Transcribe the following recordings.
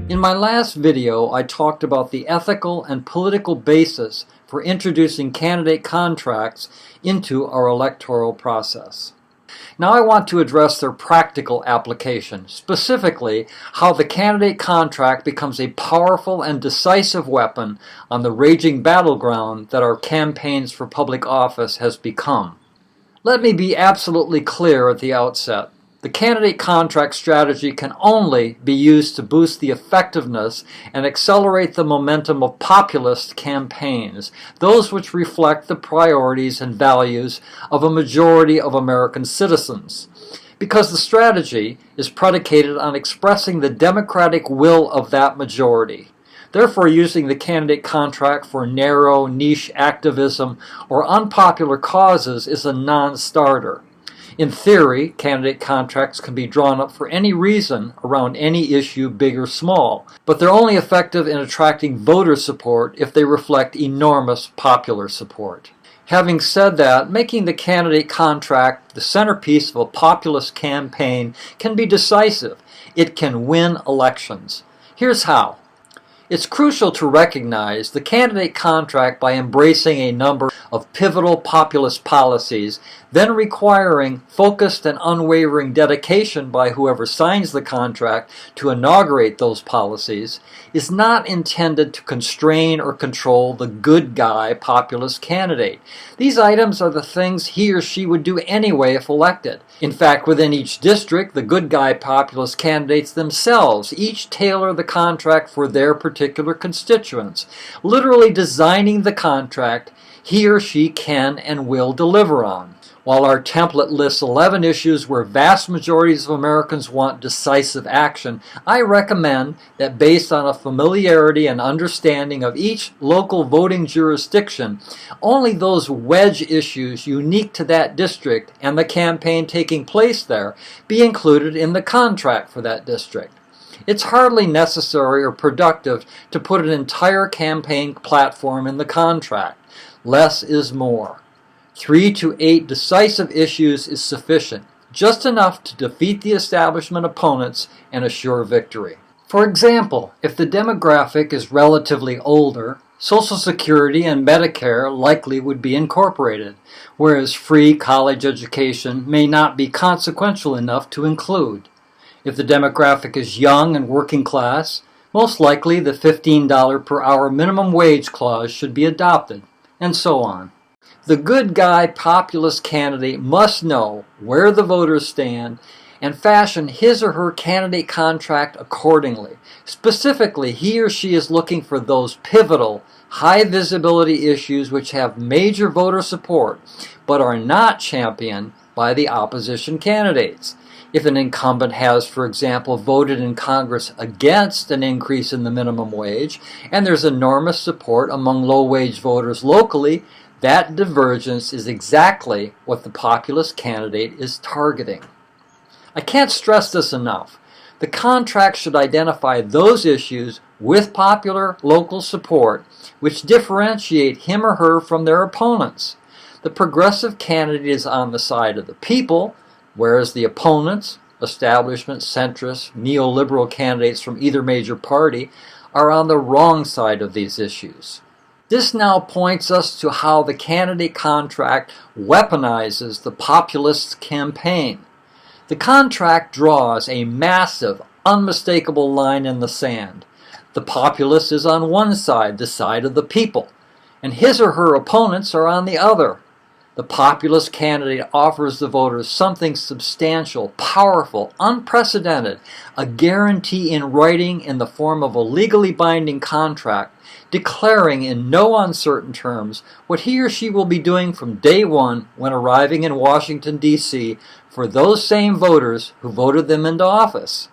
In my last video, I talked about the ethical and political basis for introducing candidate contracts into our electoral process. Now I want to address their practical application, specifically how the candidate contract becomes a powerful and decisive weapon on the raging battleground that our campaigns for public office has become. Let me be absolutely clear at the outset. The candidate contract strategy can only be used to boost the effectiveness and accelerate the momentum of populist campaigns, those which reflect the priorities and values of a majority of American citizens, because the strategy is predicated on expressing the democratic will of that majority. Therefore, using the candidate contract for narrow, niche activism or unpopular causes is a non-starter. In theory, candidate contracts can be drawn up for any reason around any issue, big or small, but they're only effective in attracting voter support if they reflect enormous popular support. Having said that, making the candidate contract the centerpiece of a populist campaign can be decisive. It can win elections. Here's how. It's crucial to recognize the candidate contract by embracing a number of pivotal populist policies, then requiring focused and unwavering dedication by whoever signs the contract to inaugurate those policies, is not intended to constrain or control the good guy populist candidate. These items are the things he or she would do anyway if elected. In fact, within each district, the good guy populist candidates themselves each tailor the contract for their particular constituents, literally designing the contract he or she can and will deliver on. While our template lists 11 issues where vast majorities of Americans want decisive action, I recommend that based on a familiarity and understanding of each local voting jurisdiction, only those wedge issues unique to that district and the campaign taking place there be included in the contract for that district. It's hardly necessary or productive to put an entire campaign platform in the contract. Less is more. 3 to 8 decisive issues is sufficient, just enough to defeat the establishment opponents and assure victory. For example, if the demographic is relatively older, Social Security and Medicare likely would be incorporated, whereas free college education may not be consequential enough to include. If the demographic is young and working class, most likely the $15 per hour minimum wage clause should be adopted, and so on. The good guy populist candidate must know where the voters stand and fashion his or her candidate contract accordingly. Specifically, he or she is looking for those pivotal, high visibility issues which have major voter support but are not championed by the opposition candidates. If an incumbent has, for example, voted in Congress against an increase in the minimum wage, and there's enormous support among low-wage voters locally, that divergence is exactly what the populist candidate is targeting. I can't stress this enough. The contract should identify those issues with popular local support which differentiate him or her from their opponents. The progressive candidate is on the side of the people, whereas the opponents, establishment, centrist, neoliberal candidates from either major party, are on the wrong side of these issues. This now points us to how the candidate contract weaponizes the populist campaign. The contract draws a massive, unmistakable line in the sand. The populist is on one side, the side of the people, and his or her opponents are on the other. The populist candidate offers the voters something substantial, powerful, unprecedented, a guarantee in writing in the form of a legally binding contract, declaring in no uncertain terms what he or she will be doing from day one when arriving in Washington, D.C. for those same voters who voted them into office.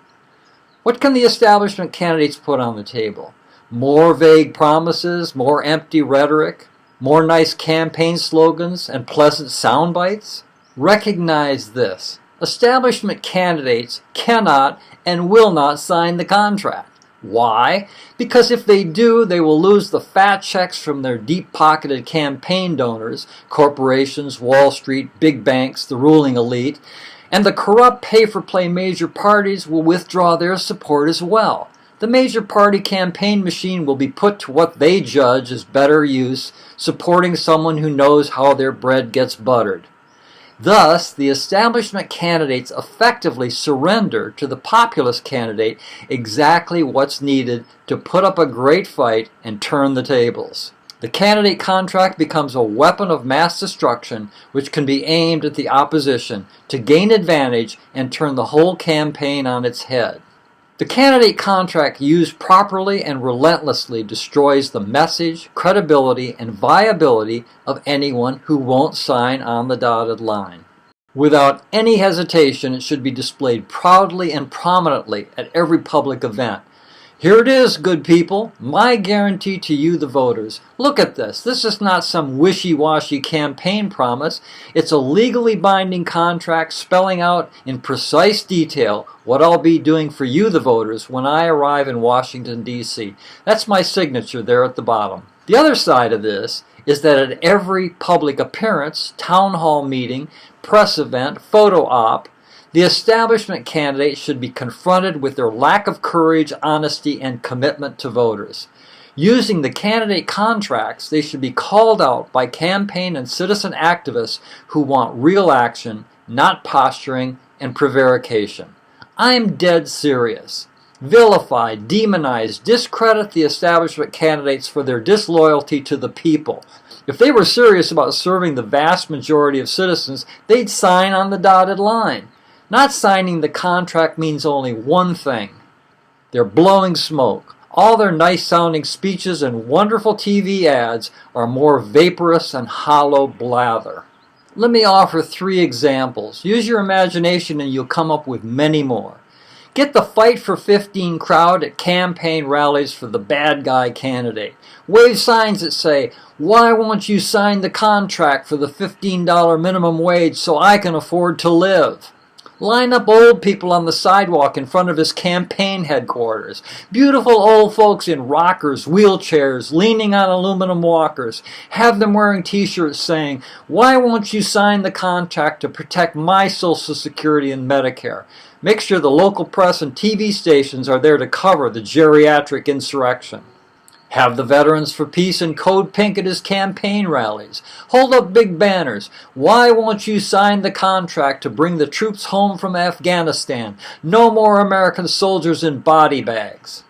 What can the establishment candidates put on the table? More vague promises, more empty rhetoric, more nice campaign slogans and pleasant sound bites? Recognize this. Establishment candidates cannot and will not sign the contract. Why? Because if they do, they will lose the fat checks from their deep-pocketed campaign donors, corporations, Wall Street, big banks, the ruling elite, and the corrupt pay-for-play major parties will withdraw their support as well. The major party campaign machine will be put to what they judge as better use, supporting someone who knows how their bread gets buttered. Thus, the establishment candidates effectively surrender to the populist candidate exactly what's needed to put up a great fight and turn the tables. The candidate contract becomes a weapon of mass destruction which can be aimed at the opposition to gain advantage and turn the whole campaign on its head. The candidate contract used properly and relentlessly destroys the message, credibility, and viability of anyone who won't sign on the dotted line. Without any hesitation, it should be displayed proudly and prominently at every public event. Here it is, good people, my guarantee to you, the voters. Look at this. This is not some wishy-washy campaign promise. It's a legally binding contract spelling out in precise detail what I'll be doing for you, the voters, when I arrive in Washington, D.C. That's my signature there at the bottom. The other side of this is that at every public appearance, town hall meeting, press event, photo op, the establishment candidates should be confronted with their lack of courage, honesty, and commitment to voters. Using the candidate contracts, they should be called out by campaign and citizen activists who want real action, not posturing and prevarication. I'm dead serious. Vilify, demonize, discredit the establishment candidates for their disloyalty to the people. If they were serious about serving the vast majority of citizens, they'd sign on the dotted line. Not signing the contract means only one thing. They're blowing smoke. All their nice-sounding speeches and wonderful TV ads are more vaporous and hollow blather. Let me offer 3 examples. Use your imagination and you'll come up with many more. Get the Fight for 15 crowd at campaign rallies for the bad guy candidate. Wave signs that say, "Why won't you sign the contract for the $15 minimum wage so I can afford to live?" Line up old people on the sidewalk in front of his campaign headquarters. Beautiful old folks in rockers, wheelchairs, leaning on aluminum walkers. Have them wearing t-shirts saying, "Why won't you sign the contract to protect my Social Security and Medicare?" Make sure the local press and TV stations are there to cover the geriatric insurrection. Have the Veterans for Peace in Code Pink at his campaign rallies. Hold up big banners. "Why won't you sign the contract to bring the troops home from Afghanistan? No more American soldiers in body bags."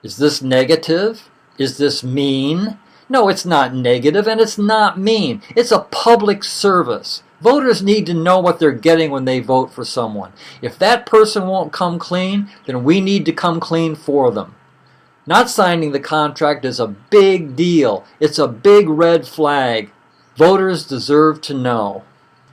Is this negative? Is this mean? No, it's not negative and it's not mean. It's a public service. Voters need to know what they're getting when they vote for someone. If that person won't come clean, then we need to come clean for them. Not signing the contract is a big deal. It's a big red flag. Voters deserve to know.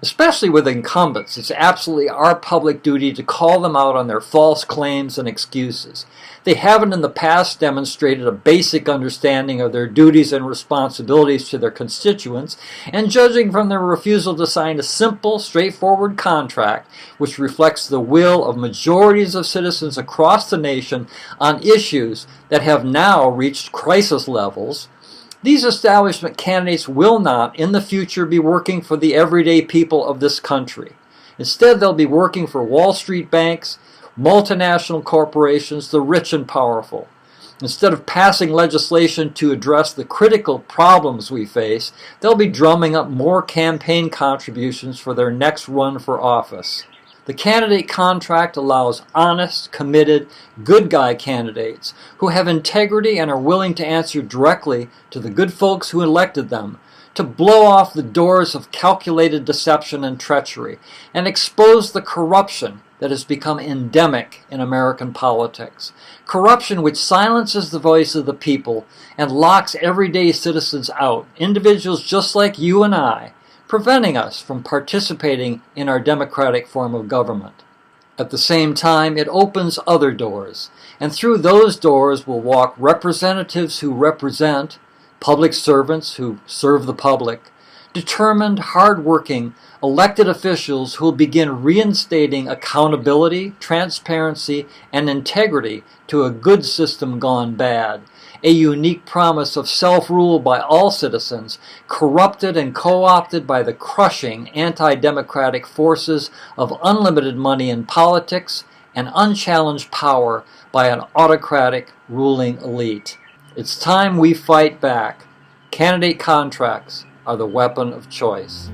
Especially with incumbents, it's absolutely our public duty to call them out on their false claims and excuses. They haven't in the past demonstrated a basic understanding of their duties and responsibilities to their constituents, and judging from their refusal to sign a simple, straightforward contract which reflects the will of majorities of citizens across the nation on issues that have now reached crisis levels, these establishment candidates will not, in the future, be working for the everyday people of this country. Instead, they'll be working for Wall Street banks, multinational corporations, the rich and powerful. Instead of passing legislation to address the critical problems we face, they'll be drumming up more campaign contributions for their next run for office. The candidate contract allows honest, committed, good guy candidates who have integrity and are willing to answer directly to the good folks who elected them to blow off the doors of calculated deception and treachery and expose the corruption that has become endemic in American politics. Corruption which silences the voice of the people and locks everyday citizens out, individuals just like you and I, preventing us from participating in our democratic form of government. At the same time, it opens other doors, and through those doors will walk representatives who represent, public servants who serve the public, Determined, hard-working, elected officials who will begin reinstating accountability, transparency, and integrity to a good system gone bad, a unique promise of self-rule by all citizens, corrupted and co-opted by the crushing anti-democratic forces of unlimited money in politics and unchallenged power by an autocratic ruling elite. It's time we fight back. Candidate contracts are the weapon of choice.